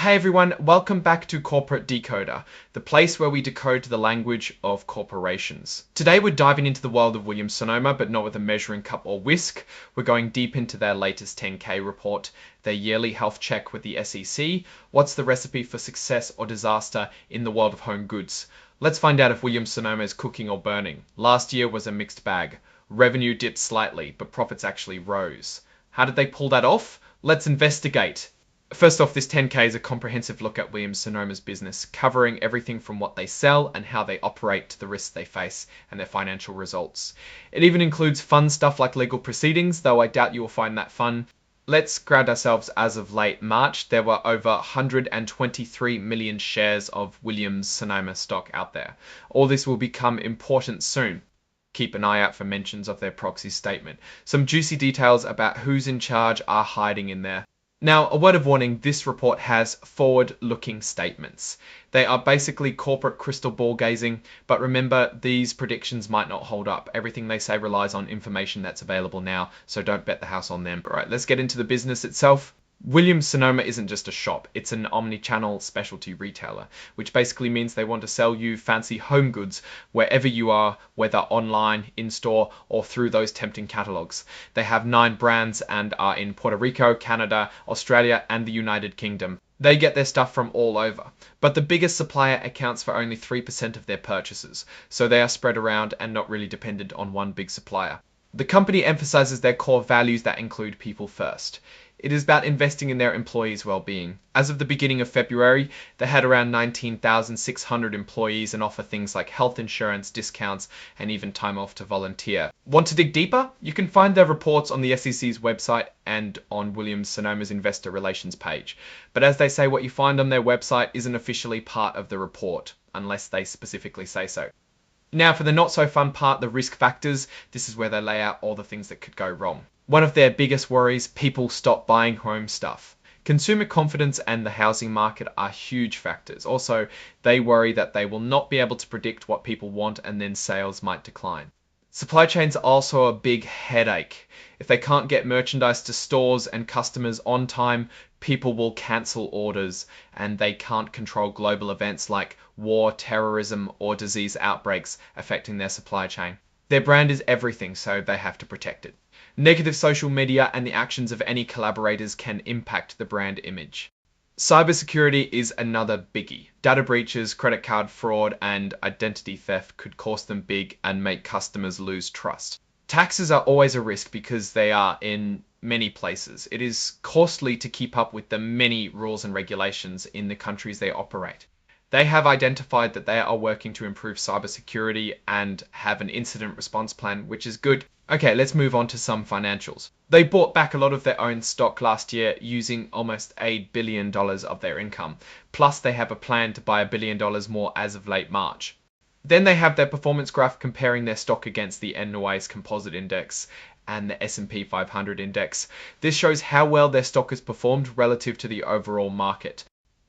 Hey everyone, welcome back to Corporate Decoder, the place where we decode the language of corporations. Today we're diving into the world of Williams-Sonoma, but not with a measuring cup or whisk. We're going deep into their latest 10K report, their yearly health check with the SEC, what's the recipe for success or disaster in the world of home goods. Let's find out if Williams-Sonoma is cooking or burning. Last year was a mixed bag. Revenue dipped slightly, but profits actually rose. How did they pull that off? Let's investigate. First off, this 10K is a comprehensive look at Williams-Sonoma's business, covering everything from what they sell and how they operate to the risks they face and their financial results. It even includes fun stuff like legal proceedings, though I doubt you will find that fun. Let's ground ourselves. As of late March, there were over 123 million shares of Williams-Sonoma stock out there. All this will become important soon. Keep an eye out for mentions of their proxy statement. Some juicy details about who's in charge are hiding in there. Now, a word of warning, this report has forward-looking statements. They are basically corporate crystal ball gazing, but remember, these predictions might not hold up. Everything they say relies on information that's available now, so don't bet the house on them. All right, let's get into the business itself. Williams-Sonoma isn't just a shop, it's an omni-channel specialty retailer, which basically means they want to sell you fancy home goods wherever you are, whether online, in-store, or through those tempting catalogs. They have 9 brands and are in Puerto Rico, Canada, Australia, and the United Kingdom. They get their stuff from all over, but the biggest supplier accounts for only 3% of their purchases, so they are spread around and not really dependent on one big supplier. The company emphasizes their core values that include people first. It is about investing in their employees' well-being. As of the beginning of February, they had around 19,600 employees and offer things like health insurance, discounts, and even time off to volunteer. Want to dig deeper? You can find their reports on the SEC's website and on Williams-Sonoma's investor relations page. But as they say, what you find on their website isn't officially part of the report, unless they specifically say so. Now for the not so fun part, the risk factors. This is where they lay out all the things that could go wrong. One of their biggest worries, people stop buying home stuff. Consumer confidence and the housing market are huge factors. Also, they worry that they will not be able to predict what people want and then sales might decline. Supply chains are also a big headache. If they can't get merchandise to stores and customers on time, people will cancel orders, and they can't control global events like war, terrorism, or disease outbreaks affecting their supply chain. Their brand is everything, so they have to protect it. Negative social media and the actions of any collaborators can impact the brand image. Cybersecurity is another biggie. Data breaches, credit card fraud, and identity theft could cost them big and make customers lose trust. Taxes are always a risk because they are in many places. It is costly to keep up with the many rules and regulations in the countries they operate. They have identified that they are working to improve cybersecurity and have an incident response plan, which is good. Okay, let's move on to some financials. They bought back a lot of their own stock last year using almost $8 billion of their income. Plus, they have a plan to buy $1 billion more as of late March. Then they have their performance graph comparing their stock against the NYSE Composite Index and the S&P 500 Index. This shows how well their stock has performed relative to the overall market.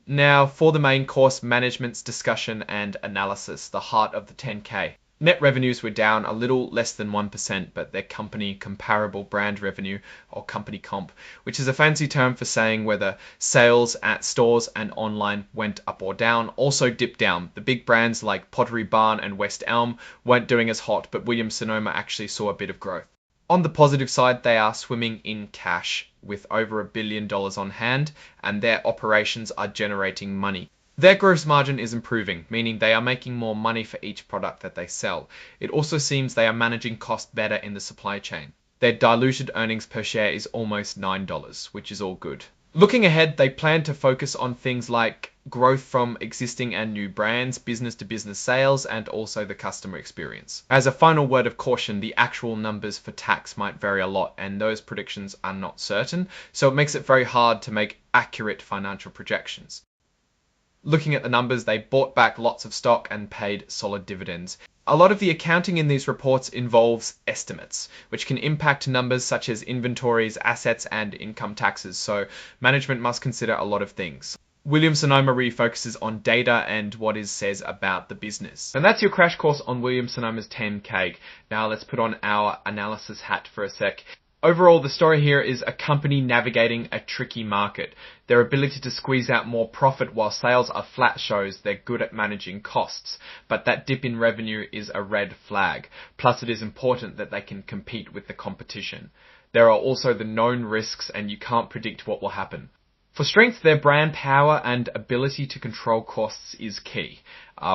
Now, for the main course, management's discussion and analysis, the heart of the 10K. Net revenues were down a little less than 1%, but their company comparable brand revenue, or company comp, which is a fancy term for saying whether sales at stores and online went up or down, also dipped down. The big brands like Pottery Barn and West Elm weren't doing as hot, but Williams-Sonoma actually saw a bit of growth. On the positive side, they are swimming in cash with over $1 billion on hand, and their operations are generating money. Their gross margin is improving, meaning they are making more money for each product that they sell. It also seems they are managing cost better in the supply chain. Their diluted earnings per share is almost $9, which is all good. Looking ahead, they plan to focus on things like growth from existing and new brands, business-to-business sales, and also the customer experience. As a final word of caution, the actual numbers for tax might vary a lot, and those predictions are not certain, so it makes it very hard to make accurate financial projections. Looking at the numbers, they bought back lots of stock and paid solid dividends. A lot of the accounting in these reports involves estimates, which can impact numbers such as inventories, assets, and income taxes, so management must consider a lot of things. Williams-Sonoma really focuses on data and what it says about the business. And that's your crash course on Williams-Sonoma's 10K. Now let's put on our analysis hat for a sec. Overall, the story here is a company navigating a tricky market. Their ability to squeeze out more profit while sales are flat shows they're good at managing costs, but that dip in revenue is a red flag. Plus, it is important that they can compete with the competition. There are also the known risks, and you can't predict what will happen. For strength, their brand power and ability to control costs is key.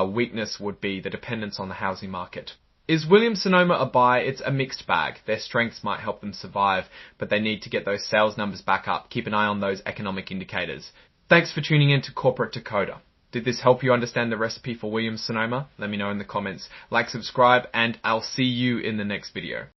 Weakness would be the dependence on the housing market. Is Williams-Sonoma a buy? It's a mixed bag. Their strengths might help them survive, but they need to get those sales numbers back up. Keep an eye on those economic indicators. Thanks for tuning in to Corporate Decoder. Did this help you understand the recipe for Williams-Sonoma? Let me know in the comments. Like, subscribe, and I'll see you in the next video.